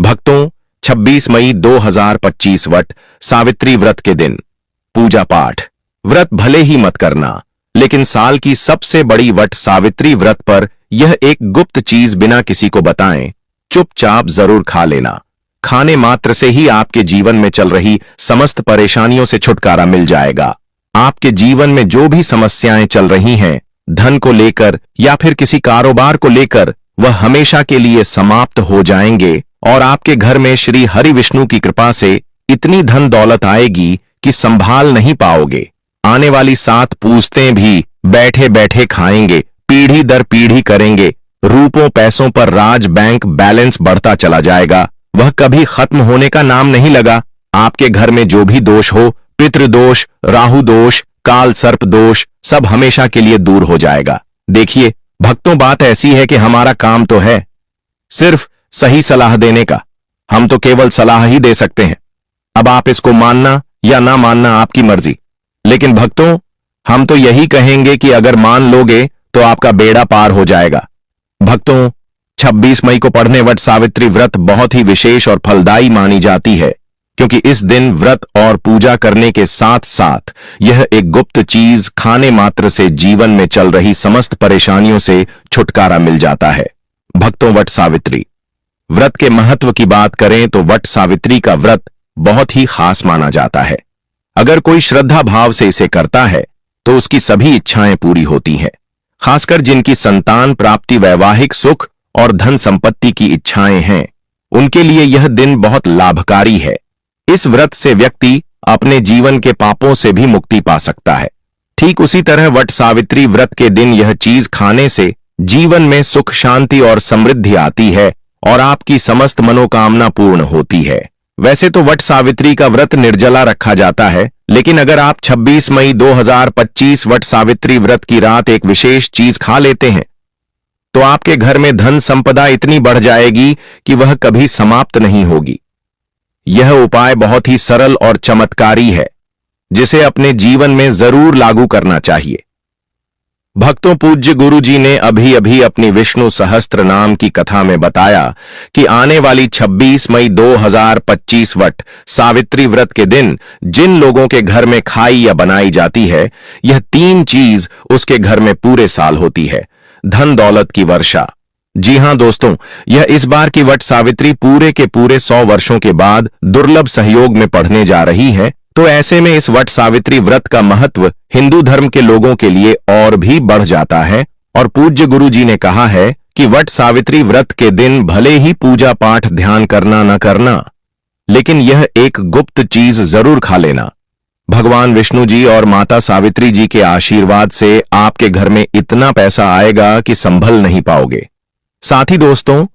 भक्तों, 26 मई 2025 वट सावित्री व्रत के दिन पूजा पाठ। व्रत भले ही मत करना, लेकिन साल की सबसे बड़ी वट सावित्री व्रत पर यह एक गुप्त चीज बिना किसी को बताएं चुपचाप जरूर खा लेना। खाने मात्र से ही आपके जीवन में चल रही समस्त परेशानियों से छुटकारा मिल जाएगा। आपके जीवन में जो भी समस्याएं चल रही हैं, धन को लेकर या फिर किसी कारोबार को लेकर, वह हमेशा के लिए समाप्त हो जाएंगे और आपके घर में श्री हरि विष्णु की कृपा से इतनी धन दौलत आएगी कि संभाल नहीं पाओगे। आने वाली 7 पूछतें भी बैठे बैठे खाएंगे, पीढ़ी दर पीढ़ी करेंगे। रूपों पैसों पर राज बैंक बैलेंस बढ़ता चला जाएगा, वह कभी खत्म होने का नाम नहीं लगा। आपके घर में जो भी दोष हो, पितृदोष, राहु दोष, काल सर्प दोष, सब हमेशा के लिए दूर हो जाएगा। देखिए भक्तों, बात ऐसी है कि हमारा काम तो है सिर्फ सही सलाह देने का। हम तो केवल सलाह ही दे सकते हैं। अब आप इसको मानना या ना मानना आपकी मर्जी, लेकिन भक्तों हम तो यही कहेंगे कि अगर मान लोगे तो आपका बेड़ा पार हो जाएगा। भक्तों, 26 मई को पढ़ने वट सावित्री व्रत बहुत ही विशेष और फलदायी मानी जाती है, क्योंकि इस दिन व्रत और पूजा करने के साथ साथ यह एक गुप्त चीज खाने मात्र से जीवन में चल रही समस्त परेशानियों से छुटकारा मिल जाता है। भक्तों, वट सावित्री व्रत के महत्व की बात करें तो वट सावित्री का व्रत बहुत ही खास माना जाता है। अगर कोई श्रद्धा भाव से इसे करता है तो उसकी सभी इच्छाएं पूरी होती हैं। खासकर जिनकी संतान प्राप्ति, वैवाहिक सुख और धन संपत्ति की इच्छाएं हैं, उनके लिए यह दिन बहुत लाभकारी है। इस व्रत से व्यक्ति अपने जीवन के पापों से भी मुक्ति पा सकता है। ठीक उसी तरह वट सावित्री व्रत के दिन यह चीज खाने से जीवन में सुख, शांति और समृद्धि आती है और आपकी समस्त मनोकामना पूर्ण होती है। वैसे तो वट सावित्री का व्रत निर्जला रखा जाता है, लेकिन अगर आप 26 मई 2025 वट सावित्री व्रत की रात एक विशेष चीज खा लेते हैं तो आपके घर में धन संपदा इतनी बढ़ जाएगी कि वह कभी समाप्त नहीं होगी। यह उपाय बहुत ही सरल और चमत्कारी है, जिसे अपने जीवन में जरूर लागू करना चाहिए। भक्तों, पूज्य गुरु जी ने अभी अभी अपनी विष्णु सहस्त्र नाम की कथा में बताया कि आने वाली 26 मई 2025 वट सावित्री व्रत के दिन जिन लोगों के घर में खाई या बनाई जाती है, यह 3 चीज उसके घर में पूरे साल होती है। धन दौलत की वर्षा। जी हां दोस्तों, यह इस बार की वट सावित्री पूरे के पूरे 100 वर्षों के बाद दुर्लभ सहयोग में पढ़ने जा रही है, तो ऐसे में इस वट सावित्री व्रत का महत्व हिंदू धर्म के लोगों के लिए और भी बढ़ जाता है। और पूज्य गुरु जी ने कहा है कि वट सावित्री व्रत के दिन भले ही पूजा पाठ ध्यान करना न करना, लेकिन यह एक गुप्त चीज जरूर खा लेना। भगवान विष्णु जी और माता सावित्री जी के आशीर्वाद से आपके घर में इतना पैसा आएगा कि संभल नहीं पाओगे। साथ ही दोस्तों,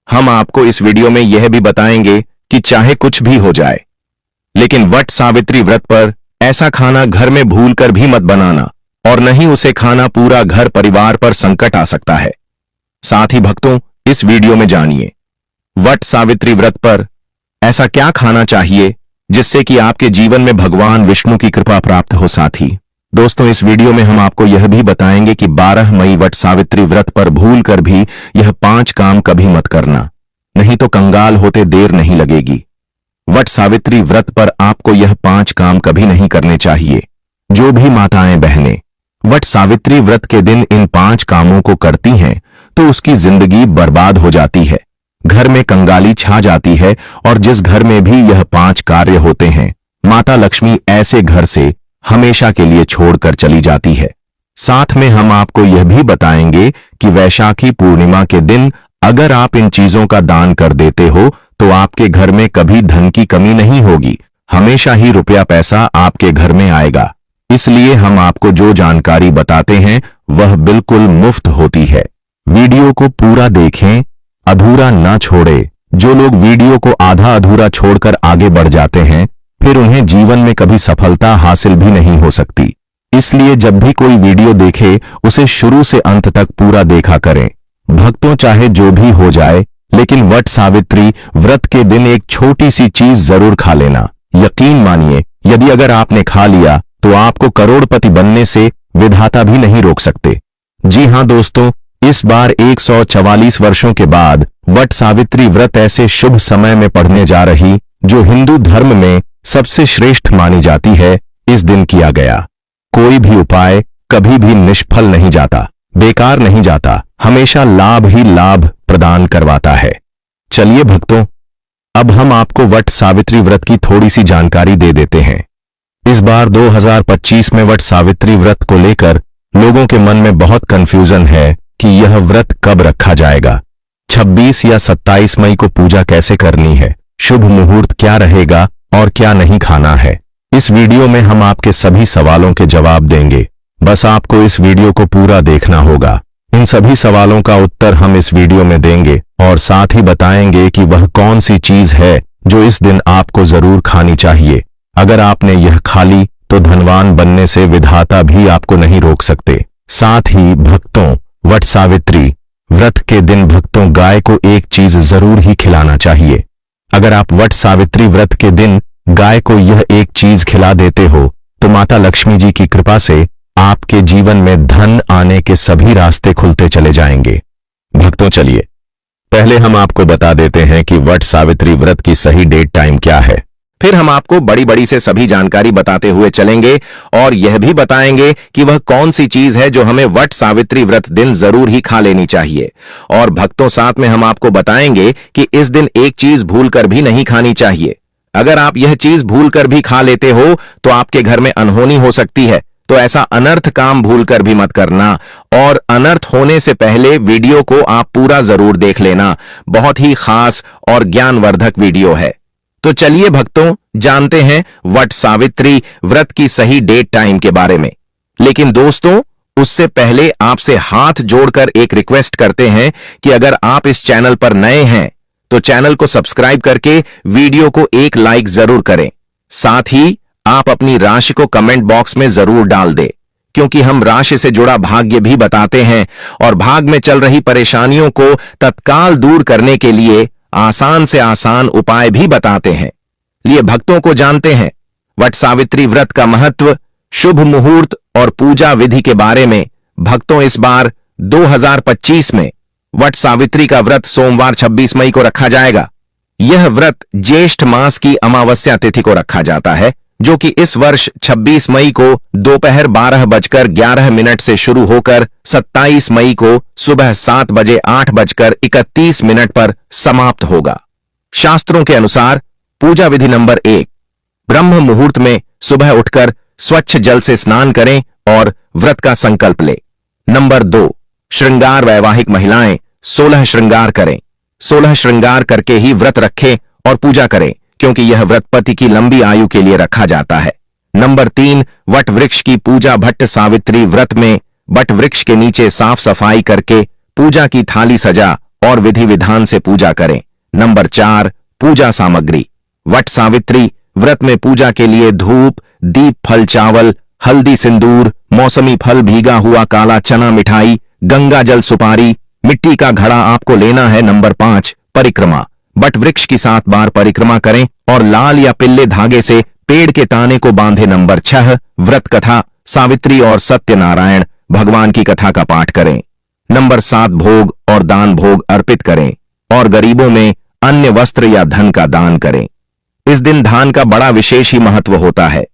हम आपको इस वीडियो में यह भी बताएंगे कि चाहे कुछ भी हो जाए, लेकिन वट सावित्री व्रत पर ऐसा खाना घर में भूलकर भी मत बनाना, और नहीं उसे खाना पूरा घर परिवार पर संकट आ सकता है। साथ ही भक्तों, इस वीडियो में जानिए वट सावित्री व्रत पर ऐसा क्या खाना चाहिए जिससे कि आपके जीवन में भगवान विष्णु की कृपा प्राप्त हो। साथ ही दोस्तों, इस वीडियो में हम आपको यह भी बताएंगे कि 12 मई वट सावित्री व्रत पर भूलकर भी यह 5 काम कभी मत करना, नहीं तो कंगाल होते देर नहीं लगेगी। वट सावित्री व्रत पर आपको यह 5 काम कभी नहीं करने चाहिए। जो भी माताएं बहनें वट सावित्री व्रत के दिन इन 5 कामों को करती हैं तो उसकी जिंदगी बर्बाद हो जाती है, घर में कंगाली छा जाती है, और जिस घर में भी यह 5 कार्य होते हैं, माता लक्ष्मी ऐसे घर से हमेशा के लिए छोड़कर चली जाती है। साथ में हम आपको यह भी बताएंगे कि वैशाखी पूर्णिमा के दिन अगर आप इन चीजों का दान कर देते हो तो आपके घर में कभी धन की कमी नहीं होगी, हमेशा ही रुपया पैसा आपके घर में आएगा। इसलिए हम आपको जो जानकारी बताते हैं वह बिल्कुल मुफ्त होती है। वीडियो को पूरा देखें, अधूरा ना छोड़े। जो लोग वीडियो को आधा अधूरा छोड़कर आगे बढ़ जाते हैं, फिर उन्हें जीवन में कभी सफलता हासिल भी नहीं हो सकती। इसलिए जब भी कोई वीडियो देखे उसे शुरू से अंत तक पूरा देखा करें। भक्तों, चाहे जो भी हो जाए, लेकिन वट सावित्री व्रत के दिन एक छोटी सी चीज जरूर खा लेना। यकीन मानिए, यदि अगर आपने खा लिया तो आपको करोड़पति बनने से विधाता भी नहीं रोक सकते। जी हां दोस्तों, इस बार 144 वर्षों के बाद वट सावित्री व्रत ऐसे शुभ समय में पढ़ने जा रही जो हिंदू धर्म में सबसे श्रेष्ठ मानी जाती है, इस दिन किया गया कोई भी उपाय कभी भी निष्फल नहीं जाता, बेकार नहीं जाता, हमेशा लाभ ही लाभ प्रदान करवाता है। चलिए भक्तों, अब हम आपको वट सावित्री व्रत की थोड़ी सी जानकारी दे देते हैं। इस बार 2025 में वट सावित्री व्रत को लेकर लोगों के मन में बहुत कंफ्यूजन है कि यह व्रत कब रखा जाएगा, 26 या 27 मई को पूजा कैसे करनी है, शुभ मुहूर्त क्या रहेगा और क्या नहीं खाना है। इस वीडियो में हम आपके सभी सवालों के जवाब देंगे, बस आपको इस वीडियो को पूरा देखना होगा। इन सभी सवालों का उत्तर हम इस वीडियो में देंगे और साथ ही बताएंगे कि वह कौन सी चीज है जो इस दिन आपको जरूर खानी चाहिए। अगर आपने यह खा ली तो धनवान बनने से विधाता भी आपको नहीं रोक सकते। साथ ही भक्तों, वट सावित्री व्रत के दिन भक्तों गाय को एक चीज जरूर ही खिलाना चाहिए। अगर आप वट सावित्री व्रत के दिन गाय को यह एक चीज खिला देते हो तो माता लक्ष्मी जी की कृपा से आपके जीवन में धन आने के सभी रास्ते खुलते चले जाएंगे। भक्तों चलिए पहले हम आपको बता देते हैं कि वट सावित्री व्रत की सही डेट टाइम क्या है, फिर हम आपको बड़ी बड़ी से सभी जानकारी बताते हुए चलेंगे और यह भी बताएंगे कि वह कौन सी चीज है जो हमें वट सावित्री व्रत दिन जरूर ही खा लेनी चाहिए। और भक्तों साथ में हम आपको बताएंगे कि इस दिन एक चीज भूलकर भी नहीं खानी चाहिए। अगर आप यह चीज भूलकर भी खा लेते हो तो आपके घर में अनहोनी हो सकती है, तो ऐसा अनर्थ काम भूलकर भी मत करना। और अनर्थ होने से पहले वीडियो को आप पूरा जरूर देख लेना, बहुत ही खास और ज्ञानवर्धक वीडियो है। तो चलिए भक्तों जानते हैं वट सावित्री व्रत की सही डेट टाइम के बारे में। लेकिन दोस्तों उससे पहले आपसे हाथ जोड़कर एक रिक्वेस्ट करते हैं कि अगर आप इस चैनल पर नए हैं तो चैनल को सब्सक्राइब करके वीडियो को एक लाइक जरूर करें। साथ ही आप अपनी राशि को कमेंट बॉक्स में जरूर डाल दें, क्योंकि हम राशि से जुड़ा भाग्य भी बताते हैं और भाग में चल रही परेशानियों को तत्काल दूर करने के लिए आसान से आसान उपाय भी बताते हैं। लिए भक्तों को जानते हैं वट सावित्री व्रत का महत्व, शुभ मुहूर्त और पूजा विधि के बारे में। भक्तों इस बार 2025 में वट सावित्री का व्रत सोमवार 26 मई को रखा जाएगा। यह व्रत ज्येष्ठ मास की अमावस्या तिथि को रखा जाता है, जो कि इस वर्ष 26 मई को दोपहर 12:11 से शुरू होकर 27 मई को सुबह 7:08:31 पर समाप्त होगा। शास्त्रों के अनुसार पूजा विधि नंबर 1, ब्रह्म मुहूर्त में सुबह उठकर स्वच्छ जल से स्नान करें और व्रत का संकल्प लें। नंबर 2, श्रृंगार, वैवाहिक महिलाएं 16 श्रृंगार करें। 16 श्रृंगार करके ही व्रत रखें और पूजा करें, क्योंकि यह व्रत पति की लंबी आयु के लिए रखा जाता है। नंबर 3, वट वृक्ष की पूजा। भट्ट सावित्री व्रत में वट वृक्ष के नीचे साफ सफाई करके पूजा की थाली सजा और विधि विधान से पूजा करें। नंबर 4, पूजा सामग्री। वट सावित्री व्रत में पूजा के लिए धूप, दीप, फल, चावल, हल्दी, सिंदूर, मौसमी फल, भीगा हुआ काला चना, मिठाई, गंगा जल, सुपारी, मिट्टी का घड़ा आपको लेना है। नंबर 5, परिक्रमा। वट वृक्ष की 7 बार परिक्रमा करें और लाल या पीले धागे से पेड़ के ताने को बांधे। नंबर 6, व्रत कथा। सावित्री और सत्यनारायण भगवान की कथा का पाठ करें। नंबर 7, भोग और दान भोग अर्पित करें और गरीबों में अन्य वस्त्र या धन का दान करें। इस दिन दान का बड़ा विशेष ही महत्व होता है।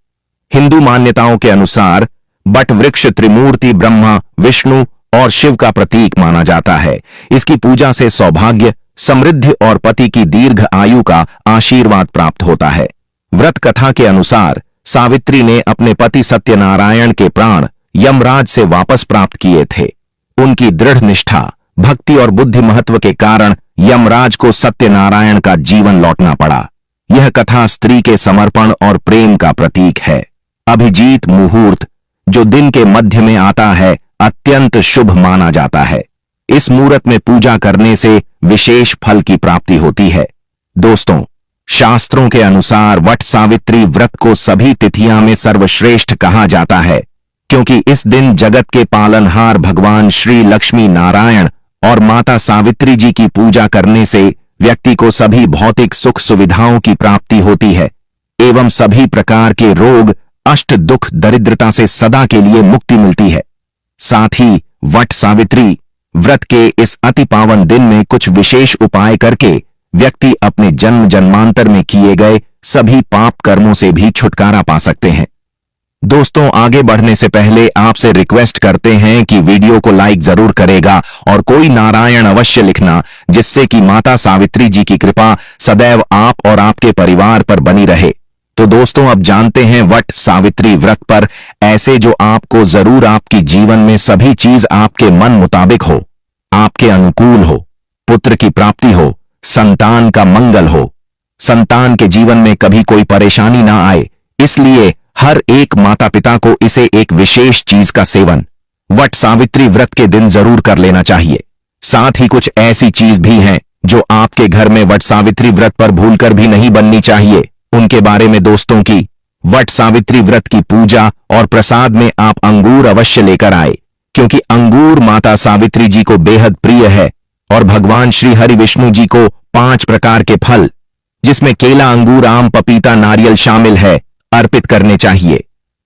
हिंदू मान्यताओं के अनुसार वट वृक्ष त्रिमूर्ति ब्रह्मा, विष्णु और शिव का प्रतीक माना जाता है। इसकी पूजा से सौभाग्य, समृद्धि और पति की दीर्घ आयु का आशीर्वाद प्राप्त होता है। व्रत कथा के अनुसार सावित्री ने अपने पति सत्यनारायण के प्राण यमराज से वापस प्राप्त किए थे। उनकी दृढ़ निष्ठा, भक्ति और बुद्धि महत्व के कारण यमराज को सत्यनारायण का जीवन लौटना पड़ा। यह कथा स्त्री के समर्पण और प्रेम का प्रतीक है। अभिजीत मुहूर्त, जो दिन के मध्य में आता है, अत्यंत शुभ माना जाता है। इस मुहूर्त में पूजा करने से विशेष फल की प्राप्ति होती है। दोस्तों, शास्त्रों के अनुसार वट सावित्री व्रत को सभी तिथियां में सर्वश्रेष्ठ कहा जाता है, क्योंकि इस दिन जगत के पालनहार भगवान श्री लक्ष्मी नारायण और माता सावित्री जी की पूजा करने से व्यक्ति को सभी भौतिक सुख सुविधाओं की प्राप्ति होती है एवं सभी प्रकार के रोग, अष्ट दुख, दरिद्रता से सदा के लिए मुक्ति मिलती है। साथ ही वट सावित्री व्रत के इस अति पावन दिन में कुछ विशेष उपाय करके व्यक्ति अपने जन्म जन्मांतर में किए गए सभी पाप कर्मों से भी छुटकारा पा सकते हैं। दोस्तों, आगे बढ़ने से पहले आपसे रिक्वेस्ट करते हैं कि वीडियो को लाइक जरूर करेगा और कोई नारायण अवश्य लिखना, जिससे कि माता सावित्री जी की कृपा सदैव आप और आपके परिवार पर बनी रहे। तो दोस्तों, अब जानते हैं वट सावित्री व्रत पर ऐसे जो आपको जरूर आपकी जीवन में सभी चीज आपके मन मुताबिक हो, आपके अनुकूल हो, पुत्र की प्राप्ति हो, संतान का मंगल हो, संतान के जीवन में कभी कोई परेशानी ना आए। इसलिए हर एक माता पिता को इसे एक विशेष चीज का सेवन वट सावित्री व्रत के दिन जरूर कर लेना चाहिए। साथ ही कुछ ऐसी चीज भी हैं जो आपके घर में वट सावित्री व्रत पर भूलकर भी नहीं बननी चाहिए। उनके बारे में दोस्तों की वट सावित्री व्रत की पूजा और प्रसाद में आप अंगूर अवश्य लेकर आए, क्योंकि अंगूर माता सावित्री जी को बेहद प्रिय है और भगवान श्री हरि विष्णु जी को 5 प्रकार के फल, जिसमें केला, अंगूर, आम, पपीता, नारियल शामिल है, अर्पित करने चाहिए।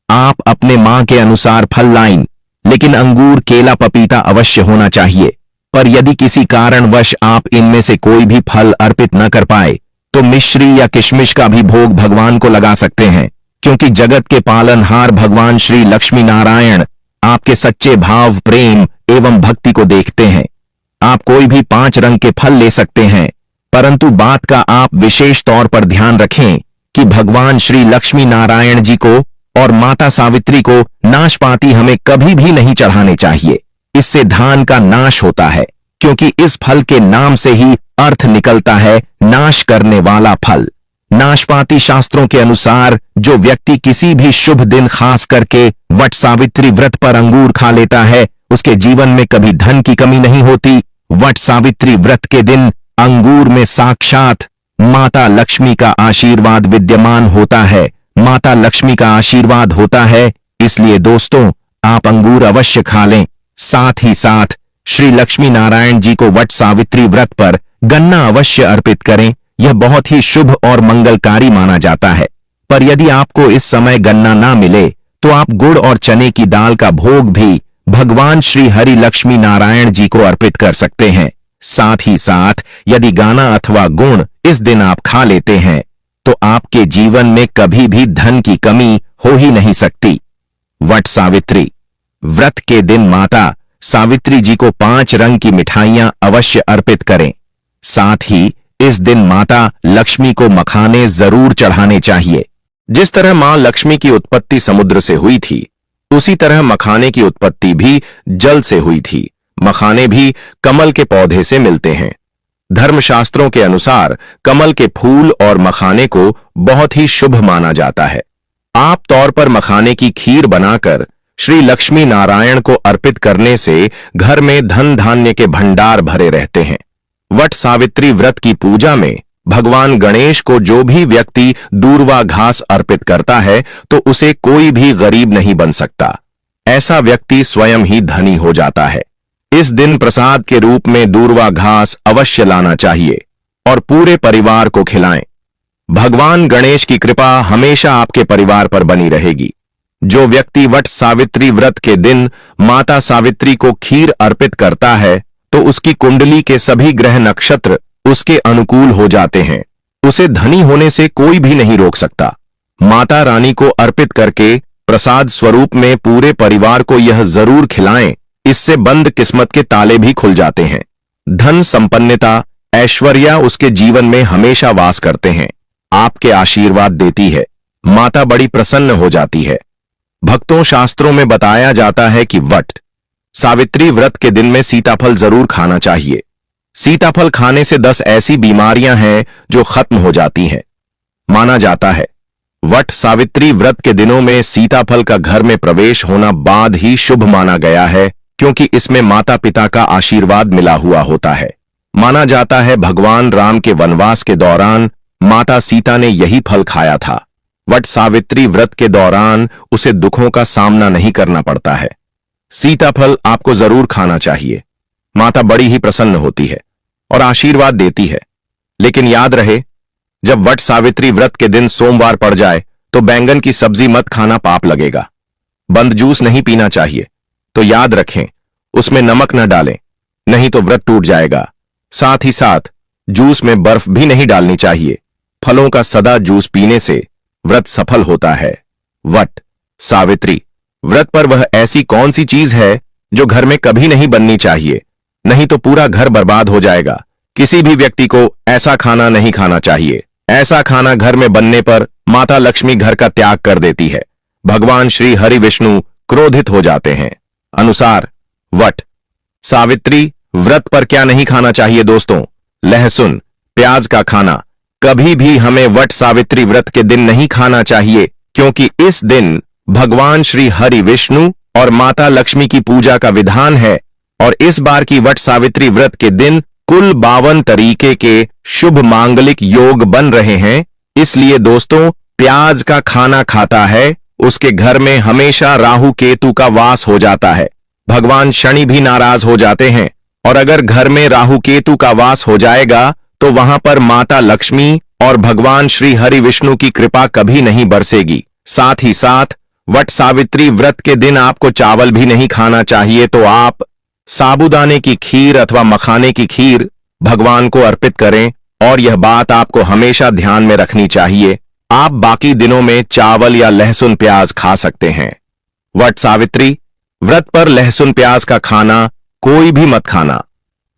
आप अपने मां के अनुसार फल लाइन, लेकिन अंगूर, केला, पपीता अवश्य होना चाहिए। पर यदि किसी कारणवश आप इनमें से कोई भी फल अर्पित न कर पाए तो मिश्री या किशमिश का भी भोग भगवान को लगा सकते हैं, क्योंकि जगत के पालनहार भगवान श्री लक्ष्मी नारायण आपके सच्चे भाव, प्रेम एवं भक्ति को देखते हैं। आप कोई भी 5 रंग के फल ले सकते हैं, परंतु बात का आप विशेष तौर पर ध्यान रखें कि भगवान श्री लक्ष्मी नारायण जी को और माता सावित्री को नाशपाती हमें कभी भी नहीं चढ़ाने चाहिए। इससे धान का नाश होता है, क्योंकि इस फल के नाम से ही अर्थ निकलता है नाश करने वाला फल। नाशपाती शास्त्रों के अनुसार जो व्यक्ति किसी भी शुभ दिन खास करके वट सावित्री व्रत पर अंगूर खा लेता है, उसके जीवन में कभी धन की कमी नहीं होती। वट सावित्री व्रत के दिन अंगूर में साक्षात माता लक्ष्मी का आशीर्वाद विद्यमान होता है, माता लक्ष्मी का आशीर्वाद होता है। इसलिए दोस्तों, आप अंगूर अवश्य खा लें। साथ ही साथ श्री लक्ष्मी नारायण जी को वट सावित्री व्रत पर गन्ना अवश्य अर्पित करें। यह बहुत ही शुभ और मंगलकारी माना जाता है। पर यदि आपको इस समय गन्ना ना मिले तो आप गुड़ और चने की दाल का भोग भी भगवान श्री हरि लक्ष्मी नारायण जी को अर्पित कर सकते हैं। साथ ही साथ यदि गाना अथवा गुण इस दिन आप खा लेते हैं तो आपके जीवन में कभी भी धन की कमी हो ही नहीं सकती। वट सावित्री व्रत के दिन माता सावित्री जी को 5 रंग की मिठाइयां अवश्य अर्पित करें। साथ ही इस दिन माता लक्ष्मी को मखाने जरूर चढ़ाने चाहिए। जिस तरह मां लक्ष्मी की उत्पत्ति समुद्र से हुई थी, उसी तरह मखाने की उत्पत्ति भी जल से हुई थी। मखाने भी कमल के पौधे से मिलते हैं। धर्मशास्त्रों के अनुसार कमल के फूल और मखाने को बहुत ही शुभ माना जाता है। आप तौर पर मखाने की खीर बनाकर श्री लक्ष्मी नारायण को अर्पित करने से घर में धन धान्य के भंडार भरे रहते हैं। वट सावित्री व्रत की पूजा में भगवान गणेश को जो भी व्यक्ति दूर्वा घास अर्पित करता है तो उसे कोई भी गरीब नहीं बन सकता। ऐसा व्यक्ति स्वयं ही धनी हो जाता है। इस दिन प्रसाद के रूप में दूर्वा घास अवश्य लाना चाहिए और पूरे परिवार को खिलाएं। भगवान गणेश की कृपा हमेशा आपके परिवार पर बनी रहेगी। जो व्यक्ति वट सावित्री व्रत के दिन माता सावित्री को खीर अर्पित करता है तो उसकी कुंडली के सभी ग्रह नक्षत्र उसके अनुकूल हो जाते हैं। उसे धनी होने से कोई भी नहीं रोक सकता। माता रानी को अर्पित करके प्रसाद स्वरूप में पूरे परिवार को यह जरूर खिलाएं, इससे बंद किस्मत के ताले भी खुल जाते हैं। धन संपन्नता, ऐश्वर्य उसके जीवन में हमेशा वास करते हैं। आपके आशीर्वाद देती है, माता बड़ी प्रसन्न हो जाती है। भक्तों, शास्त्रों में बताया जाता है कि वट सावित्री व्रत के दिन में सीताफल जरूर खाना चाहिए। सीताफल खाने से 10 ऐसी बीमारियां हैं जो खत्म हो जाती हैं। माना जाता है वट सावित्री व्रत के दिनों में सीताफल का घर में प्रवेश होना बाद ही शुभ माना गया है, क्योंकि इसमें माता पिता का आशीर्वाद मिला हुआ होता है। माना जाता है भगवान राम के वनवास के दौरान माता सीता ने यही फल खाया था। वट सावित्री व्रत के दौरान उसे दुखों का सामना नहीं करना पड़ता है। सीताफल आपको जरूर खाना चाहिए। माता बड़ी ही प्रसन्न होती है और आशीर्वाद देती है। लेकिन याद रहे, जब वट सावित्री व्रत के दिन सोमवार पड़ जाए तो बैंगन की सब्जी मत खाना, पाप लगेगा। बंद जूस नहीं पीना चाहिए, तो याद रखें उसमें नमक न डालें। नहीं तो व्रत टूट जाएगा। साथ ही साथ जूस में बर्फ भी नहीं डालनी चाहिए। फलों का सदा जूस पीने से व्रत सफल होता है। वट सावित्री व्रत पर वह ऐसी कौन सी चीज है जो घर में कभी नहीं बननी चाहिए, नहीं तो पूरा घर बर्बाद हो जाएगा। किसी भी व्यक्ति को ऐसा खाना नहीं खाना चाहिए। ऐसा खाना घर में बनने पर माता लक्ष्मी घर का त्याग कर देती है। भगवान श्री हरि विष्णु क्रोधित हो जाते हैं। अनुसार वट सावित्री व्रत पर क्या नहीं खाना चाहिए दोस्तों? लहसुन, प्याज का खाना कभी भी हमें वट सावित्री व्रत के दिन नहीं खाना चाहिए, क्योंकि इस दिन भगवान श्री हरि विष्णु और माता लक्ष्मी की पूजा का विधान है। और इस बार की वट सावित्री व्रत के दिन कुल 52 तरीके के शुभ मांगलिक योग बन रहे हैं। इसलिए दोस्तों, प्याज का खाना खाता है उसके घर में हमेशा राहु केतु का वास हो जाता है। भगवान शनि भी नाराज हो जाते हैं, और अगर घर में राहु केतु का वास हो जाएगा तो वहां पर माता लक्ष्मी और भगवान श्री हरि विष्णु की कृपा कभी नहीं बरसेगी। साथ ही साथ वट सावित्री व्रत के दिन आपको चावल भी नहीं खाना चाहिए, तो आप साबूदाने की खीर अथवा मखाने की खीर भगवान को अर्पित करें। और यह बात आपको हमेशा ध्यान में रखनी चाहिए, आप बाकी दिनों में चावल या लहसुन प्याज खा सकते हैं। वट सावित्री व्रत पर लहसुन प्याज का खाना कोई भी मत खाना।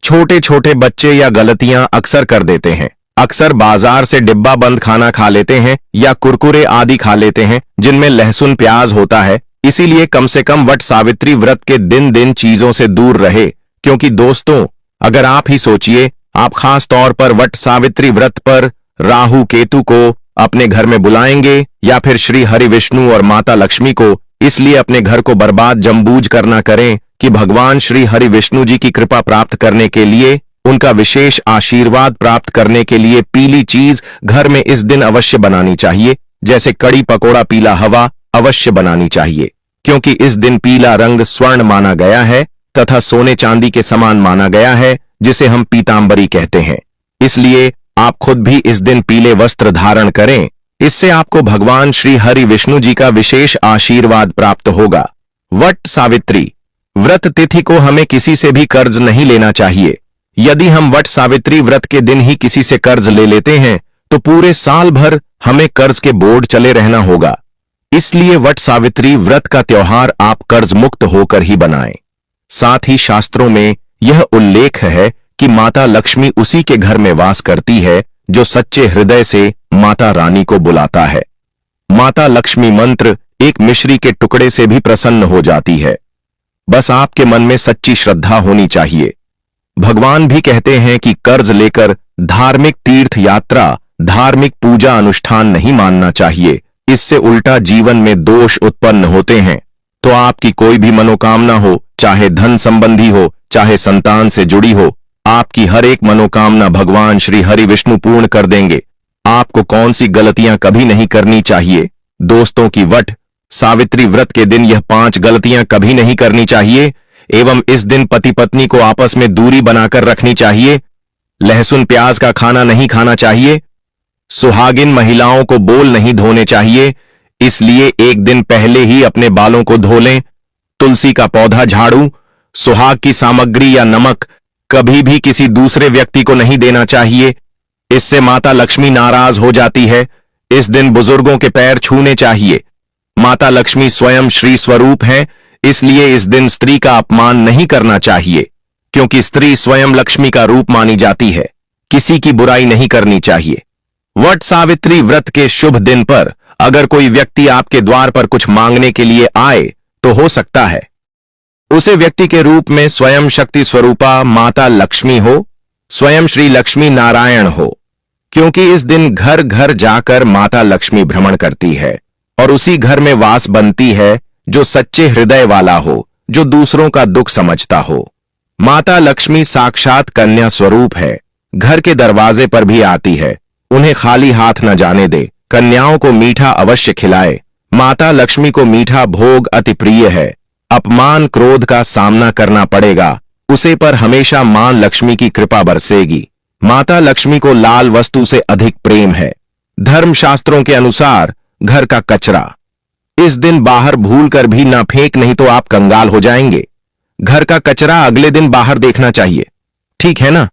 छोटे छोटे बच्चे या गलतियां अक्सर कर देते हैं। अक्सर बाजार से डिब्बा बंद खाना खा लेते हैं या कुरकुरे आदि खा लेते हैं जिनमें लहसुन प्याज होता है। इसीलिए कम से कम वट सावित्री व्रत के दिन चीजों से दूर रहे। क्योंकि दोस्तों, अगर आप ही सोचिए, आप खास तौर पर वट सावित्री व्रत पर राहु केतु को अपने घर में बुलाएंगे या फिर श्री हरि विष्णु और माता लक्ष्मी को, इसलिए अपने घर को बर्बाद जमबूझ करना करें कि भगवान श्री हरि विष्णु जी की कृपा प्राप्त करने के लिए, उनका विशेष आशीर्वाद प्राप्त करने के लिए पीली चीज घर में इस दिन अवश्य बनानी चाहिए। जैसे कड़ी पकोड़ा पीला हवा अवश्य बनानी चाहिए, क्योंकि इस दिन पीला रंग स्वर्ण माना गया है तथा सोने चांदी के समान माना गया है, जिसे हम पीतांबरी कहते हैं। इसलिए आप खुद भी इस दिन पीले वस्त्र धारण करें, इससे आपको भगवान श्री हरि विष्णु जी का विशेष आशीर्वाद प्राप्त होगा। वट सावित्री व्रत तिथि को हमें किसी से भी कर्ज नहीं लेना चाहिए। यदि हम वट सावित्री व्रत के दिन ही किसी से कर्ज ले लेते हैं तो पूरे साल भर हमें कर्ज के बोझ चले रहना होगा। इसलिए वट सावित्री व्रत का त्योहार आप कर्ज मुक्त होकर ही बनाएं। साथ ही शास्त्रों में यह उल्लेख है कि माता लक्ष्मी उसी के घर में वास करती है जो सच्चे हृदय से माता रानी को बुलाता है। माता लक्ष्मी मंत्र एक मिश्री के टुकड़े से भी प्रसन्न हो जाती है। बस आपके मन में सच्ची श्रद्धा होनी चाहिए। भगवान भी कहते हैं कि कर्ज लेकर धार्मिक तीर्थ यात्रा, धार्मिक पूजा अनुष्ठान नहीं मानना चाहिए, इससे उल्टा जीवन में दोष उत्पन्न होते हैं। तो आपकी कोई भी मनोकामना हो, चाहे धन संबंधी हो, चाहे संतान से जुड़ी हो, आपकी हर एक मनोकामना भगवान श्री हरि विष्णु पूर्ण कर देंगे। आपको कौन सी गलतियां कभी नहीं करनी चाहिए? दोस्तों की वट सावित्री व्रत के दिन यह 5 गलतियां कभी नहीं करनी चाहिए, एवं इस दिन पति पत्नी को आपस में दूरी बनाकर रखनी चाहिए। लहसुन प्याज का खाना नहीं खाना चाहिए। सुहागिन महिलाओं को बोल नहीं धोने चाहिए, इसलिए एक दिन पहले ही अपने बालों को धो लें। तुलसी का पौधा, झाड़ू, सुहाग की सामग्री या नमक कभी भी किसी दूसरे व्यक्ति को नहीं देना चाहिए, इससे माता लक्ष्मी नाराज हो जाती है। इस दिन बुजुर्गों के पैर छूने चाहिए। माता लक्ष्मी स्वयं श्री स्वरूप है, इसलिए इस दिन स्त्री का अपमान नहीं करना चाहिए, क्योंकि स्त्री स्वयं लक्ष्मी का रूप मानी जाती है। किसी की बुराई नहीं करनी चाहिए। वट सावित्री व्रत के शुभ दिन पर अगर कोई व्यक्ति आपके द्वार पर कुछ मांगने के लिए आए तो हो सकता है उसे व्यक्ति के रूप में स्वयं शक्ति स्वरूपा माता लक्ष्मी हो, स्वयं श्री लक्ष्मी नारायण हो, क्योंकि इस दिन घर घर जाकर माता लक्ष्मी भ्रमण करती है और उसी घर में वास बनती है जो सच्चे हृदय वाला हो, जो दूसरों का दुख समझता हो। माता लक्ष्मी साक्षात कन्या स्वरूप है, घर के दरवाजे पर भी आती है। उन्हें खाली हाथ न जाने दे, कन्याओं को मीठा अवश्य खिलाए। माता लक्ष्मी को मीठा भोग अति प्रिय है। अपमान क्रोध का सामना करना पड़ेगा, उसे पर हमेशा मां लक्ष्मी की कृपा बरसेगी। माता लक्ष्मी को लाल वस्तु से अधिक प्रेम है। धर्मशास्त्रों के अनुसार घर का कचरा इस दिन बाहर भूलकर भी ना फेंक, नहीं तो आप कंगाल हो जाएंगे। घर का कचरा अगले दिन बाहर देखना चाहिए, ठीक है ना?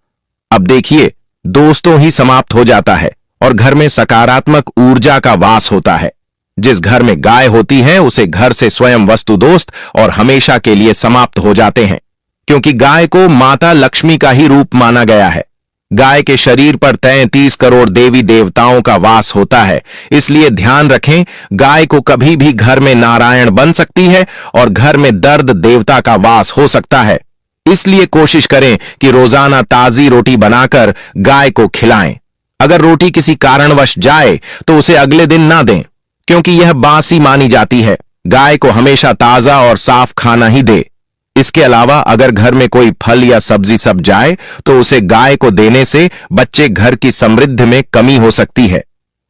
अब देखिए, दोस्तों ही समाप्त हो जाता है और घर में सकारात्मक ऊर्जा का वास होता है। जिस घर में गाय होती है उसे घर से स्वयं वस्तु दोस्त और हमेशा के लिए समाप्त हो जाते हैं, क्योंकि गाय को माता लक्ष्मी का ही रूप माना गया है। गाय के शरीर पर 33 करोड़ देवी देवताओं का वास होता है, इसलिए ध्यान रखें, गाय को कभी भी घर में नारायण बन सकती है और घर में दर्द देवता का वास हो सकता है। इसलिए कोशिश करें कि रोजाना ताजी रोटी बनाकर गाय को खिलाएं। अगर रोटी किसी कारणवश जाए तो उसे अगले दिन ना दें, क्योंकि यह बासी मानी जाती है। गाय को हमेशा ताजा और साफ खाना ही दे। इसके अलावा अगर घर में कोई फल या सब्जी सब जाए तो उसे गाय को देने से बच्चे घर की समृद्धि में कमी हो सकती है।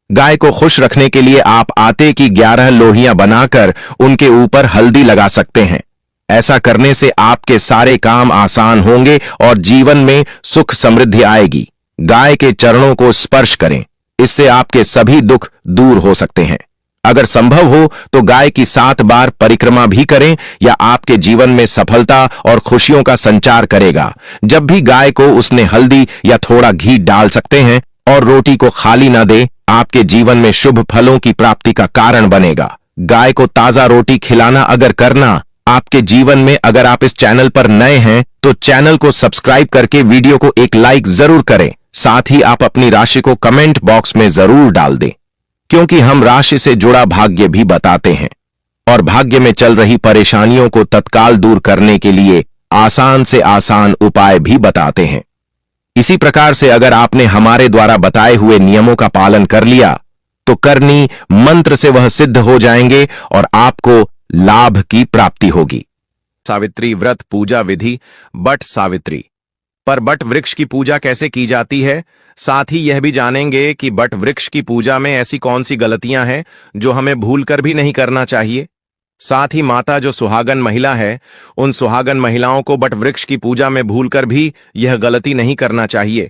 गाय को खुश रखने के लिए आप आटे की 11 लोहियां बनाकर उनके ऊपर हल्दी लगा सकते हैं। ऐसा करने से आपके सारे काम आसान होंगे और जीवन में सुख समृद्धि आएगी। गाय के चरणों को स्पर्श करें, इससे आपके सभी दुख दूर हो सकते हैं। अगर संभव हो तो गाय की 7 बार परिक्रमा भी करें, या आपके जीवन में सफलता और खुशियों का संचार करेगा। जब भी गाय को उसने हल्दी या थोड़ा घी डाल सकते हैं और रोटी को खाली ना दे, आपके जीवन में शुभ फलों की प्राप्ति का कारण बनेगा। गाय को ताजा रोटी खिलाना अगर करना आपके जीवन में, अगर आप इस चैनल पर नए हैं तो चैनल को सब्सक्राइब करके वीडियो को एक लाइक जरूर करें। साथ ही आप अपनी राशि को कमेंट बॉक्स में जरूर डाल दें, क्योंकि हम राशि से जुड़ा भाग्य भी बताते हैं और भाग्य में चल रही परेशानियों को तत्काल दूर करने के लिए आसान से आसान उपाय भी बताते हैं। इसी प्रकार से अगर आपने हमारे द्वारा बताए हुए नियमों का पालन कर लिया तो करनी मंत्र से वह सिद्ध हो जाएंगे और आपको लाभ की प्राप्ति होगी। सावित्री व्रत पूजा विधि। बट सावित्री पर बट वृक्ष की पूजा कैसे की जाती है, साथ ही यह भी जानेंगे कि बट वृक्ष की पूजा में ऐसी कौन सी गलतियां हैं जो हमें भूलकर भी नहीं करना चाहिए। साथ ही माता जो सुहागन महिला है, उन सुहागन महिलाओं को बट वृक्ष की पूजा में भूलकर भी यह गलती नहीं करना चाहिए,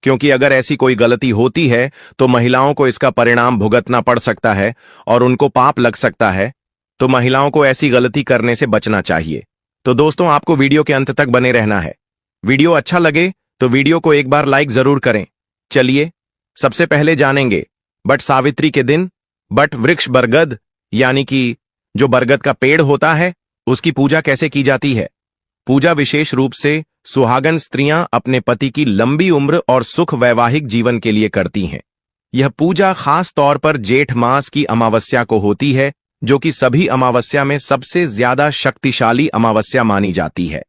क्योंकि अगर ऐसी कोई गलती होती है तो महिलाओं को इसका परिणाम भुगतना पड़ सकता है और उनको पाप लग सकता है। तो महिलाओं को ऐसी गलती करने से बचना चाहिए। तो दोस्तों, आपको वीडियो के अंत तक बने रहना है। वीडियो अच्छा लगे तो वीडियो को एक बार लाइक जरूर करें। चलिए सबसे पहले जानेंगे बट सावित्री के दिन बट वृक्ष बरगद यानी कि जो बरगद का पेड़ होता है उसकी पूजा कैसे की जाती है। पूजा विशेष रूप से सुहागन स्त्रियां अपने पति की लंबी उम्र और सुख वैवाहिक जीवन के लिए करती हैं। यह पूजा खास तौर पर जेठ मास की अमावस्या को होती है, जो कि सभी अमावस्या में सबसे ज्यादा शक्तिशाली अमावस्या मानी जाती है।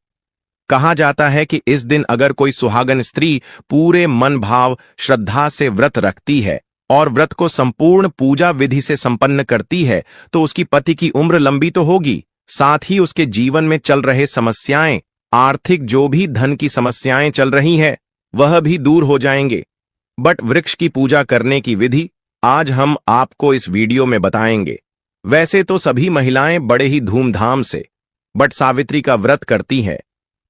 कहा जाता है कि इस दिन अगर कोई सुहागन स्त्री पूरे मन भाव श्रद्धा से व्रत रखती है और व्रत को संपूर्ण पूजा विधि से संपन्न करती है तो उसकी पति की उम्र लंबी तो होगी, साथ ही उसके जीवन में चल रहे समस्याएं, आर्थिक जो भी धन की समस्याएं चल रही हैं वह भी दूर हो जाएंगे। बट वृक्ष की पूजा करने की विधि आज हम आपको इस वीडियो में बताएंगे। वैसे तो सभी महिलाएं बड़े ही धूमधाम से बट सावित्री का व्रत करती हैं,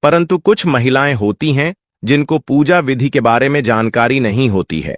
परंतु कुछ महिलाएं होती हैं जिनको पूजा विधि के बारे में जानकारी नहीं होती है।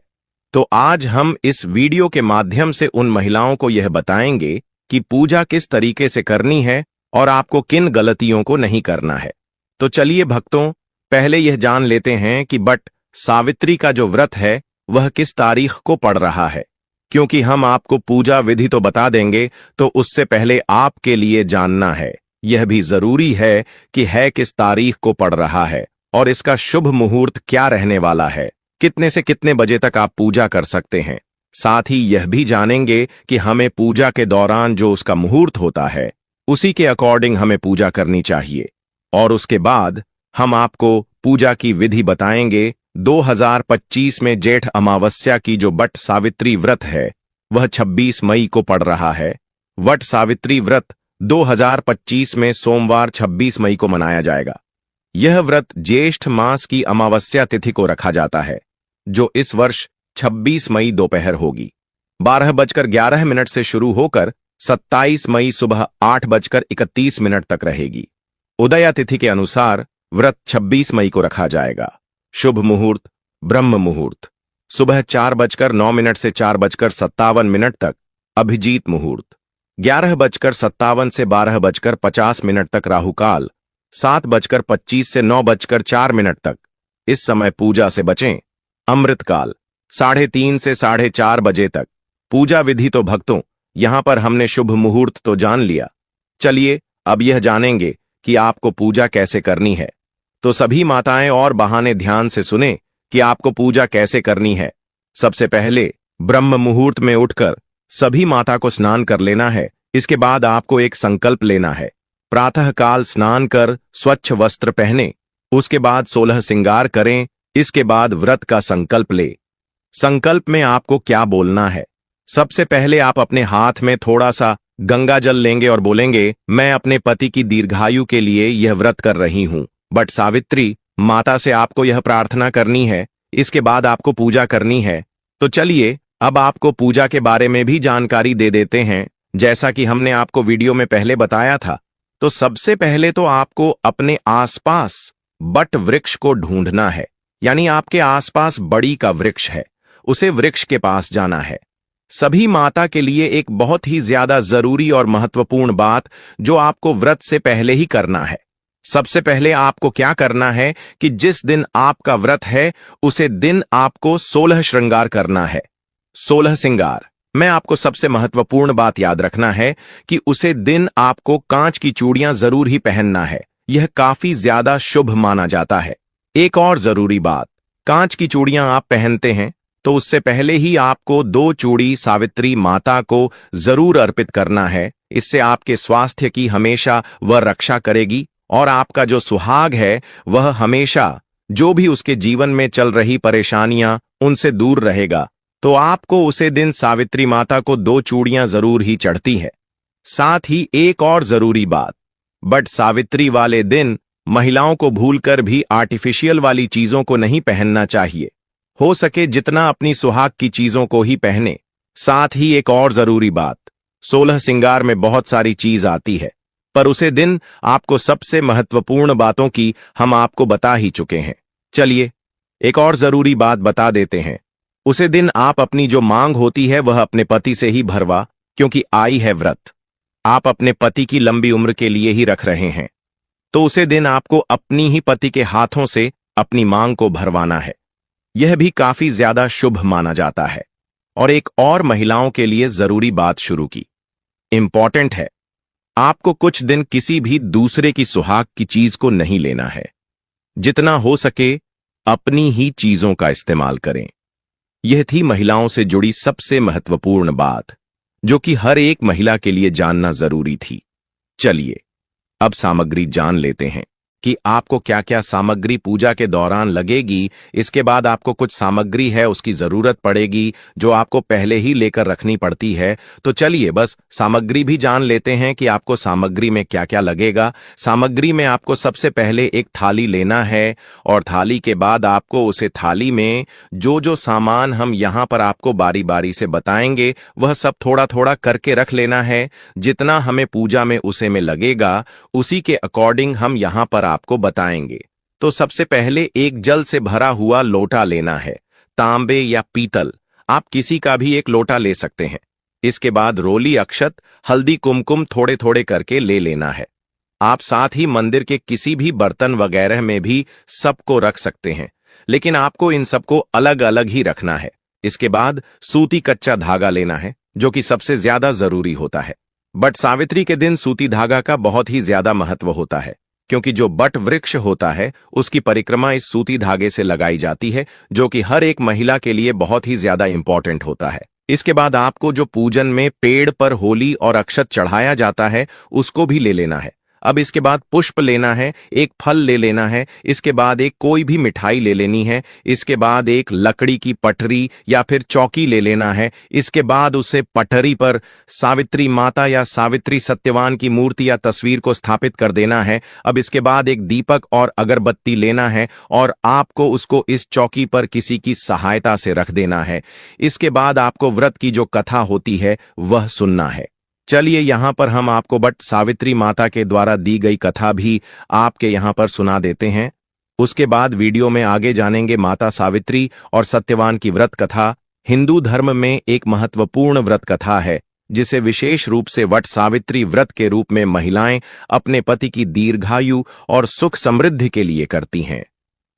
तो आज हम इस वीडियो के माध्यम से उन महिलाओं को यह बताएंगे कि पूजा किस तरीके से करनी है और आपको किन गलतियों को नहीं करना है। तो चलिए भक्तों, पहले यह जान लेते हैं कि बट सावित्री का जो व्रत है वह किस तारीख को पड़ रहा है, क्योंकि हम आपको पूजा विधि तो बता देंगे, तो उससे पहले आपके लिए जानना है, यह भी जरूरी है कि है किस तारीख को पड़ रहा है और इसका शुभ मुहूर्त क्या रहने वाला है, कितने से कितने बजे तक आप पूजा कर सकते हैं। साथ ही यह भी जानेंगे कि हमें पूजा के दौरान जो उसका मुहूर्त होता है उसी के अकॉर्डिंग हमें पूजा करनी चाहिए। और उसके बाद हम आपको पूजा की विधि बताएंगे। 2025 में जेठ अमावस्या की जो बट सावित्री व्रत है वह 26 मई को पड़ रहा है। वट सावित्री व्रत 2025 में सोमवार 26 मई को मनाया जाएगा। यह व्रत ज्येष्ठ मास की अमावस्या तिथि को रखा जाता है, जो इस वर्ष 26 मई दोपहर होगी। 12:11 से शुरू होकर 27 मई सुबह 8:31 तक रहेगी। उदया तिथि के अनुसार व्रत 26 मई को रखा जाएगा। शुभ मुहूर्त ब्रह्म मुहूर्त सुबह 4:09 से 4:57 तक। अभिजीत मुहूर्त 11:57 से 12:50 तक राहुकाल 7:25 से 9:04 तक। इस समय पूजा से बचें। अमृतकाल 3:30 से 4:30 बजे तक। पूजा विधि तो भक्तों, यहां पर हमने शुभ मुहूर्त तो जान लिया। चलिए अब यह जानेंगे कि आपको पूजा कैसे करनी है। तो सभी माताएं और बहाने ध्यान से सुने कि आपको पूजा कैसे करनी है। सबसे पहले ब्रह्म मुहूर्त में उठकर सभी माता को स्नान कर लेना है। इसके बाद आपको एक संकल्प लेना है। प्रातःकाल स्नान कर स्वच्छ वस्त्र पहने, उसके बाद 16 श्रृंगार करें। इसके बाद व्रत का संकल्प ले। संकल्प में आपको क्या बोलना है? सबसे पहले आप अपने हाथ में थोड़ा सा गंगा जल लेंगे और बोलेंगे, मैं अपने पति की दीर्घायु के लिए यह व्रत कर रही हूं। बट सावित्री माता से आपको यह प्रार्थना करनी है। इसके बाद आपको पूजा करनी है। तो चलिए अब आपको पूजा के बारे में भी जानकारी दे देते हैं, जैसा कि हमने आपको वीडियो में पहले बताया था। तो सबसे पहले तो आपको अपने आसपास बट वृक्ष को ढूंढना है, यानी आपके आसपास बड़ी का वृक्ष है, उसे वृक्ष के पास जाना है। सभी माता के लिए एक बहुत ही ज्यादा जरूरी और महत्वपूर्ण बात जो आपको व्रत से पहले ही करना है। सबसे पहले आपको क्या करना है कि जिस दिन आपका व्रत है उसे दिन आपको 16 श्रृंगार करना है। 16 श्रृंगार में आपको सबसे महत्वपूर्ण बात याद रखना है कि उसे दिन आपको कांच की चूड़ियां जरूर ही पहनना है। यह काफी ज्यादा शुभ माना जाता है। एक और जरूरी बात, कांच की चूड़ियां आप पहनते हैं तो उससे पहले ही आपको 2 चूड़ी सावित्री माता को जरूर अर्पित करना है। इससे आपके स्वास्थ्य की हमेशा वह रक्षा करेगी और आपका जो सुहाग है वह हमेशा जो भी उसके जीवन में चल रही परेशानियां उनसे दूर रहेगा। तो आपको उसे दिन सावित्री माता को 2 चूड़ियां जरूर ही चढ़ती है। साथ ही एक और जरूरी बात, बट सावित्री वाले दिन महिलाओं को भूलकर भी आर्टिफिशियल वाली चीजों को नहीं पहनना चाहिए। हो सके जितना अपनी सुहाग की चीजों को ही पहने। साथ ही एक और जरूरी बात, 16 श्रृंगार में बहुत सारी चीज आती है, पर उसे दिन आपको सबसे महत्वपूर्ण बातों की हम आपको बता ही चुके हैं। चलिए एक और जरूरी बात बता देते हैं। उसे दिन आप अपनी जो मांग होती है वह अपने पति से ही भरवा, क्योंकि आई है व्रत, आप अपने पति की लंबी उम्र के लिए ही रख रहे हैं। तो उसे दिन आपको अपनी ही पति के हाथों से अपनी मांग को भरवाना है। यह भी काफी ज्यादा शुभ माना जाता है। और एक और महिलाओं के लिए जरूरी बात शुरू की, इंपॉर्टेंट है, आपको कुछ दिन किसी भी दूसरे की सुहाग की चीज को नहीं लेना है। जितना हो सके अपनी ही चीजों का इस्तेमाल करें। यह थी महिलाओं से जुड़ी सबसे महत्वपूर्ण बात, जो कि हर एक महिला के लिए जानना जरूरी थी। चलिए अब सामग्री जान लेते हैं कि आपको क्या क्या सामग्री पूजा के दौरान लगेगी। इसके बाद आपको कुछ सामग्री है उसकी जरूरत पड़ेगी जो आपको पहले ही लेकर रखनी पड़ती है। तो चलिए बस सामग्री भी जान लेते हैं कि आपको सामग्री में क्या क्या लगेगा। सामग्री में आपको सबसे पहले एक थाली लेना है और थाली के बाद आपको उसे थाली में जो जो सामान हम यहाँ पर आपको बारी बारी से बताएंगे वह सब थोड़ा थोड़ा करके रख लेना है। जितना हमें पूजा में उसे में लगेगा उसी के अकॉर्डिंग हम यहाँ पर आपको बताएंगे। तो सबसे पहले एक जल से भरा हुआ लोटा लेना है, तांबे या पीतल, आप किसी का भी एक लोटा ले सकते हैं। इसके बाद रोली, अक्षत, हल्दी, कुमकुम थोड़े थोड़े करके ले लेना है। आप साथ ही मंदिर के किसी भी बर्तन वगैरह में भी सबको रख सकते हैं, लेकिन आपको इन सबको अलग अलग ही रखना है। इसके बाद सूती कच्चा धागा लेना है जो कि सबसे ज्यादा जरूरी होता है। बट सावित्री के दिन सूती धागा का बहुत ही ज्यादा महत्व होता है, क्योंकि जो बट वृक्ष होता है उसकी परिक्रमा इस सूती धागे से लगाई जाती है, जो कि हर एक महिला के लिए बहुत ही ज्यादा इंपॉर्टेंट होता है। इसके बाद आपको जो पूजन में पेड़ पर होली और अक्षत चढ़ाया जाता है उसको भी ले लेना है। अब इसके बाद पुष्प लेना है, एक फल ले लेना है, इसके बाद एक कोई भी मिठाई ले लेनी है, इसके बाद एक लकड़ी की पटरी या फिर चौकी ले लेना है। इसके बाद उसे पटरी पर सावित्री माता या सावित्री सत्यवान की मूर्ति या तस्वीर को स्थापित कर देना है। अब इसके बाद एक दीपक और अगरबत्ती लेना है और आपको उसको इस चौकी पर किसी की सहायता से रख देना है। इसके बाद आपको व्रत की जो कथा होती है वह सुनना है। चलिए यहाँ पर हम आपको बट सावित्री माता के द्वारा दी गई कथा भी आपके यहाँ पर सुना देते हैं। उसके बाद वीडियो में आगे जानेंगे माता सावित्री और सत्यवान की व्रत कथा। हिंदू धर्म में एक महत्वपूर्ण व्रत कथा है जिसे विशेष रूप से वट सावित्री व्रत के रूप में महिलाएं अपने पति की दीर्घायु और सुख समृद्धि के लिए करती हैं।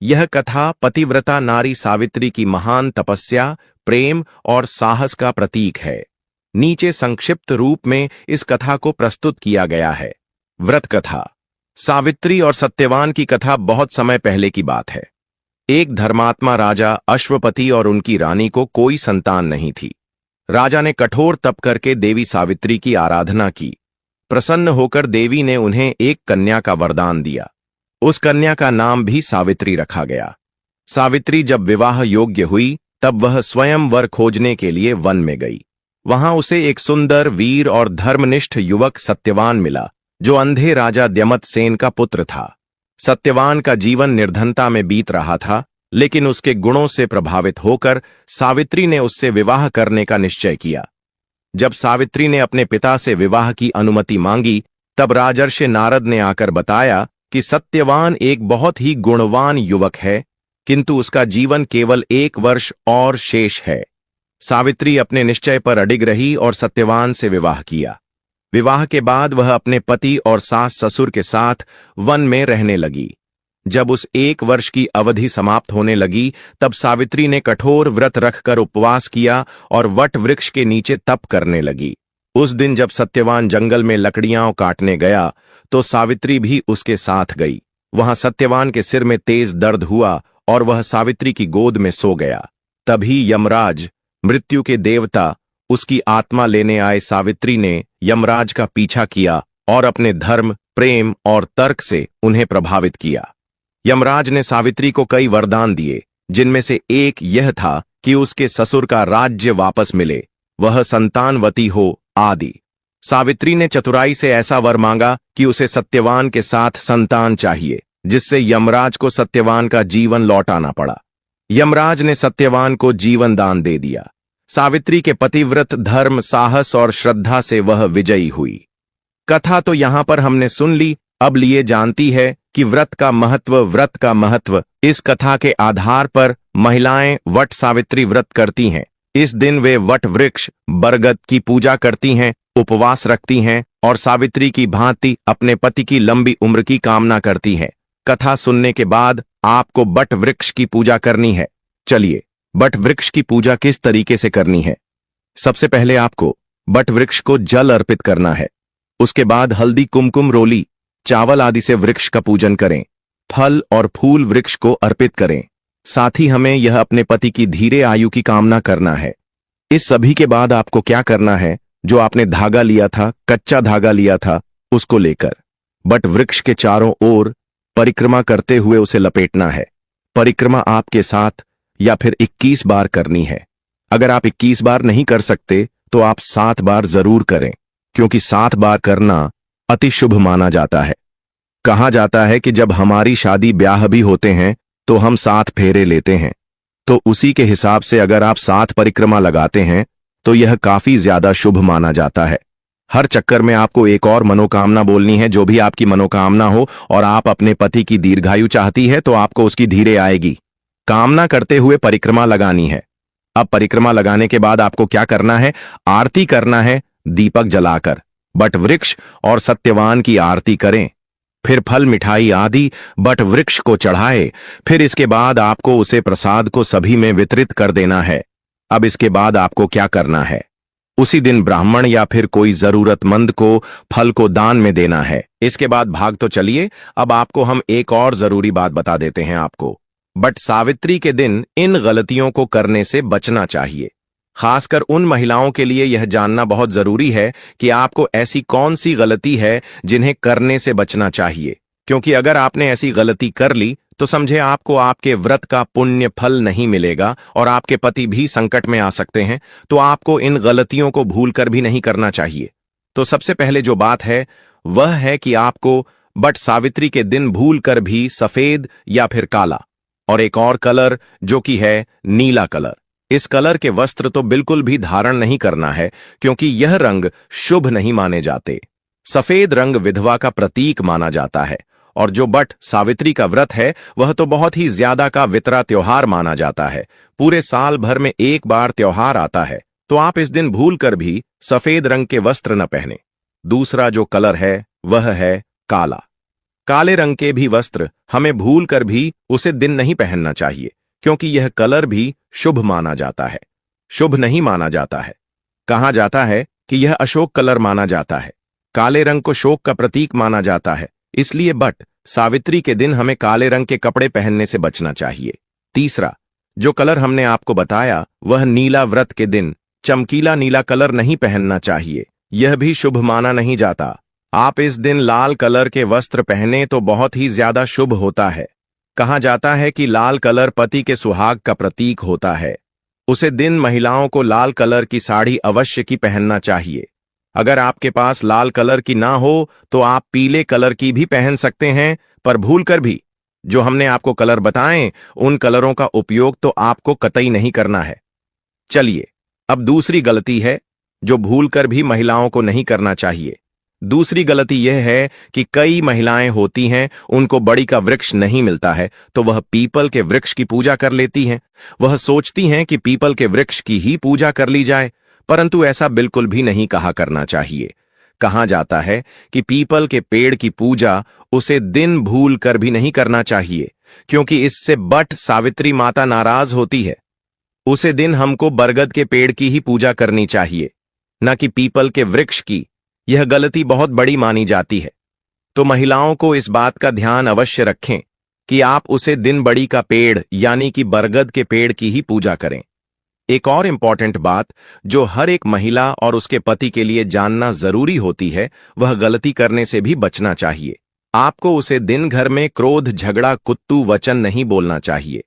यह कथा पतिव्रता नारी सावित्री की महान तपस्या, प्रेम और साहस का प्रतीक है। नीचे संक्षिप्त रूप में इस कथा को प्रस्तुत किया गया है। व्रत कथा। सावित्री और सत्यवान की कथा बहुत समय पहले की बात है। एक धर्मात्मा राजा अश्वपति और उनकी रानी को कोई संतान नहीं थी। राजा ने कठोर तप करके देवी सावित्री की आराधना की। प्रसन्न होकर देवी ने उन्हें एक कन्या का वरदान दिया। उस कन्या का नाम भी सावित्री रखा गया। सावित्री जब विवाह योग्य हुई तब वह स्वयं वर खोजने के लिए वन में गई। वहां उसे एक सुंदर, वीर और धर्मनिष्ठ युवक सत्यवान मिला, जो अंधे राजा द्यमतसेन का पुत्र था। सत्यवान का जीवन निर्धनता में बीत रहा था, लेकिन उसके गुणों से प्रभावित होकर सावित्री ने उससे विवाह करने का निश्चय किया। जब सावित्री ने अपने पिता से विवाह की अनुमति मांगी, तब राजर्षि नारद ने आकर बताया कि सत्यवान एक बहुत ही गुणवान युवक है, किंतु उसका जीवन केवल 1 वर्ष और शेष है। सावित्री अपने निश्चय पर अडिग रही और सत्यवान से विवाह किया। विवाह के बाद वह अपने पति और सास ससुर के साथ वन में रहने लगी। जब उस 1 वर्ष की अवधि समाप्त होने लगी, तब सावित्री ने कठोर व्रत रखकर उपवास किया और वट वृक्ष के नीचे तप करने लगी। उस दिन जब सत्यवान जंगल में लकड़ियां काटने गया, तो सावित्री भी उसके साथ गई। वहां सत्यवान के सिर में तेज दर्द हुआ और वह सावित्री की गोद में सो गया। तभी यमराज, मृत्यु के देवता, उसकी आत्मा लेने आए। सावित्री ने यमराज का पीछा किया और अपने धर्म, प्रेम और तर्क से उन्हें प्रभावित किया। यमराज ने सावित्री को कई वरदान दिए, जिनमें से एक यह था कि उसके ससुर का राज्य वापस मिले, वह संतानवती हो आदि। सावित्री ने चतुराई से ऐसा वर मांगा कि उसे सत्यवान के साथ संतान चाहिए, जिससे यमराज को सत्यवान का जीवन लौटाना पड़ा। यमराज ने सत्यवान को जीवन दान दे दिया। सावित्री के पतिव्रत धर्म, साहस और श्रद्धा से वह विजयी हुई। कथा तो यहां पर हमने सुन ली, अब लिए जानती है कि व्रत का महत्व। इस कथा के आधार पर महिलाएं वट सावित्री व्रत करती हैं। इस दिन वे वट वृक्ष, बरगद की पूजा करती हैं, उपवास रखती हैं और सावित्री की भांति अपने पति की लंबी उम्र की कामना करती हैं। कथा सुनने के बाद आपको बट वृक्ष की पूजा करनी है। चलिए, बट वृक्ष की पूजा किस तरीके से करनी है। सबसे पहले आपको बट वृक्ष को जल अर्पित करना है। उसके बाद हल्दी, कुमकुम, रोली, चावल आदि से वृक्ष का पूजन करें। फल और फूल वृक्ष को अर्पित करें। साथ ही हमें यह अपने पति की धीरे आयु की कामना करना है। इस सभी के बाद आपको क्या करना है, जो आपने धागा लिया था, कच्चा धागा लिया था, उसको लेकर बट वृक्ष के चारों ओर परिक्रमा करते हुए उसे लपेटना है। परिक्रमा आपके साथ या फिर 21 बार करनी है। अगर आप 21 बार नहीं कर सकते तो आप 7 बार जरूर करें, क्योंकि 7 बार करना अति शुभ माना जाता है। कहा जाता है कि जब हमारी शादी ब्याह भी होते हैं तो हम 7 फेरे लेते हैं, तो उसी के हिसाब से अगर आप 7 परिक्रमा लगाते हैं तो यह काफी ज्यादा शुभ माना जाता है। हर चक्कर में आपको एक और मनोकामना बोलनी है। जो भी आपकी मनोकामना हो और आप अपने पति की दीर्घायु चाहती है तो आपको उसकी धीरे आएगी। कामना करते हुए परिक्रमा लगानी है। अब परिक्रमा लगाने के बाद आपको क्या करना है, आरती करना है। दीपक जलाकर बट वृक्ष और सत्यवान की आरती करें। फिर फल, मिठाई आदि बट वृक्ष को चढ़ाए। फिर इसके बाद आपको उसे प्रसाद को सभी में वितरित कर देना है। अब इसके बाद आपको क्या करना है, उसी दिन ब्राह्मण या फिर कोई जरूरतमंद को फल को दान में देना है। इसके बाद भाग तो चलिए, अब आपको हम एक और जरूरी बात बता देते हैं आपको। बट सावित्री के दिन इन गलतियों को करने से बचना चाहिए। खासकर उन महिलाओं के लिए यह जानना बहुत जरूरी है कि आपको ऐसी कौन सी गलती है जिन्हें करने से बचना चाहिए, क्योंकि अगर आपने ऐसी गलती कर ली तो समझे आपको आपके व्रत का पुण्य फल नहीं मिलेगा और आपके पति भी संकट में आ सकते हैं। तो आपको इन गलतियों को भूलकर भी नहीं करना चाहिए। तो सबसे पहले जो बात है वह है कि आपको बट सावित्री के दिन भूलकर भी सफेद या फिर काला और एक और कलर जो कि है नीला कलर, इस कलर के वस्त्र तो बिल्कुल भी धारण नहीं करना है, क्योंकि यह रंग शुभ नहीं माने जाते। सफेद रंग विधवा का प्रतीक माना जाता है और जो बट सावित्री का व्रत है वह तो बहुत ही ज्यादा का वितरा त्योहार माना जाता है। पूरे साल भर में एक बार त्योहार आता है तो आप इस दिन भूल कर भी सफेद रंग के वस्त्र न पहने। दूसरा जो कलर है वह है काला। काले रंग के भी वस्त्र हमें भूल कर भी उसे दिन नहीं पहनना चाहिए, क्योंकि यह कलर भी शुभ माना जाता है। शुभ नहीं माना जाता है। कहा जाता है कि यह अशोक कलर माना जाता है। काले रंग को शोक का प्रतीक माना जाता है, इसलिए बट सावित्री के दिन हमें काले रंग के कपड़े पहनने से बचना चाहिए। तीसरा जो कलर हमने आपको बताया वह नीला व्रत के दिन चमकीला नीला कलर नहीं पहनना चाहिए, यह भी शुभ माना नहीं जाता। आप इस दिन लाल कलर के वस्त्र पहने तो बहुत ही ज्यादा शुभ होता है। कहा जाता है कि लाल कलर पति के सुहाग का प्रतीक होता है। उसे दिन महिलाओं को लाल कलर की साड़ी अवश्य की पहनना चाहिए। अगर आपके पास लाल कलर की ना हो तो आप पीले कलर की भी पहन सकते हैं, पर भूल कर भी जो हमने आपको कलर बताएं उन कलरों का उपयोग तो आपको कतई नहीं करना है। चलिए, अब दूसरी गलती है जो भूल कर भी महिलाओं को नहीं करना चाहिए। दूसरी गलती यह है कि कई महिलाएं होती हैं, उनको बड़ी का वृक्ष नहीं मिलता है तो वह पीपल के वृक्ष की पूजा कर लेती हैं। वह सोचती हैं कि पीपल के वृक्ष की ही पूजा कर ली जाए, परंतु ऐसा बिल्कुल भी नहीं कहा करना चाहिए। कहा जाता है कि पीपल के पेड़ की पूजा उसे दिन भूल कर भी नहीं करना चाहिए, क्योंकि इससे बट सावित्री माता नाराज होती है। उसे दिन हमको बरगद के पेड़ की ही पूजा करनी चाहिए, न कि पीपल के वृक्ष की। यह गलती बहुत बड़ी मानी जाती है। तो महिलाओं को इस बात का ध्यान अवश्य रखें कि आप उसे दिन बड़ी का पेड़ यानी कि बरगद के पेड़ की ही पूजा करें। एक और इंपॉर्टेंट बात जो हर एक महिला और उसके पति के लिए जानना जरूरी होती है, वह गलती करने से भी बचना चाहिए। आपको उसे दिन घर में क्रोध, झगड़ा, कुत्तू वचन नहीं बोलना चाहिए।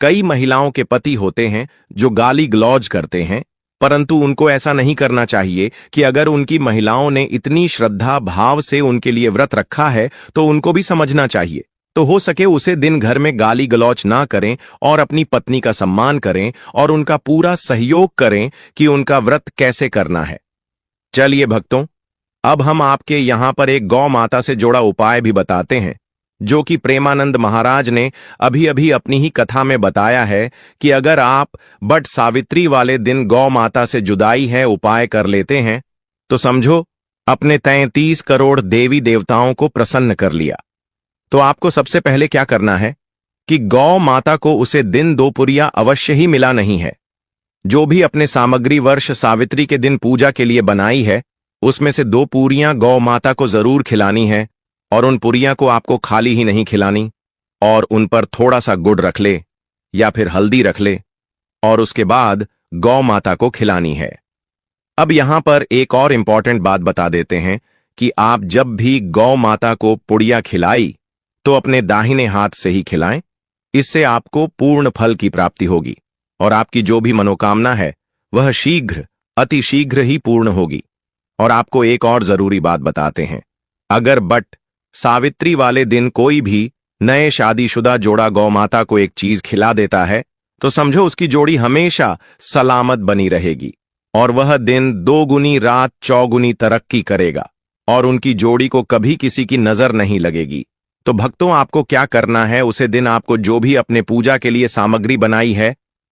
कई महिलाओं के पति होते हैं जो गाली गलौज करते हैं, परंतु उनको ऐसा नहीं करना चाहिए कि अगर उनकी महिलाओं ने इतनी श्रद्धा भाव से उनके लिए व्रत रखा है तो उनको भी समझना चाहिए। तो हो सके उसे दिन घर में गाली गलौच ना करें और अपनी पत्नी का सम्मान करें और उनका पूरा सहयोग करें कि उनका व्रत कैसे करना है। चलिए भक्तों, अब हम आपके यहां पर एक गौ माता से जुड़ा उपाय भी बताते हैं, जो कि प्रेमानंद महाराज ने अभी अभी अपनी ही कथा में बताया है कि अगर आप बट सावित्री वाले दिन गौ माता से जुदाई है उपाय कर लेते हैं तो समझो अपने 33 करोड़ देवी देवताओं को प्रसन्न कर लिया। तो आपको सबसे पहले क्या करना है कि गौ माता को उसे दिन 2 पुरियां अवश्य ही मिला नहीं है। जो भी अपने सामग्री वर्ष सावित्री के दिन पूजा के लिए बनाई है उसमें से 2 पूरियां गौ माता को जरूर खिलानी है, और उन पुरियां को आपको खाली ही नहीं खिलानी, और उन पर थोड़ा सा गुड़ रख ले या फिर हल्दी रख ले और उसके बाद गौ माता को खिलानी है। अब यहां पर एक और इंपॉर्टेंट बात बता देते हैं कि आप जब भी गौ माता को पुड़िया खिलाई तो अपने दाहिने हाथ से ही खिलाएं। इससे आपको पूर्ण फल की प्राप्ति होगी और आपकी जो भी मनोकामना है वह शीघ्र, अति शीघ्र ही पूर्ण होगी। और आपको एक और जरूरी बात बताते हैं, अगर बट सावित्री वाले दिन कोई भी नए शादीशुदा जोड़ा गौ माता को एक चीज खिला देता है तो समझो उसकी जोड़ी हमेशा सलामत बनी रहेगी और वह दिन 2 गुनी रात चौगुनी तरक्की करेगा और उनकी जोड़ी को कभी किसी की नजर नहीं लगेगी। तो भक्तों, आपको क्या करना है, उसे दिन आपको जो भी अपने पूजा के लिए सामग्री बनाई है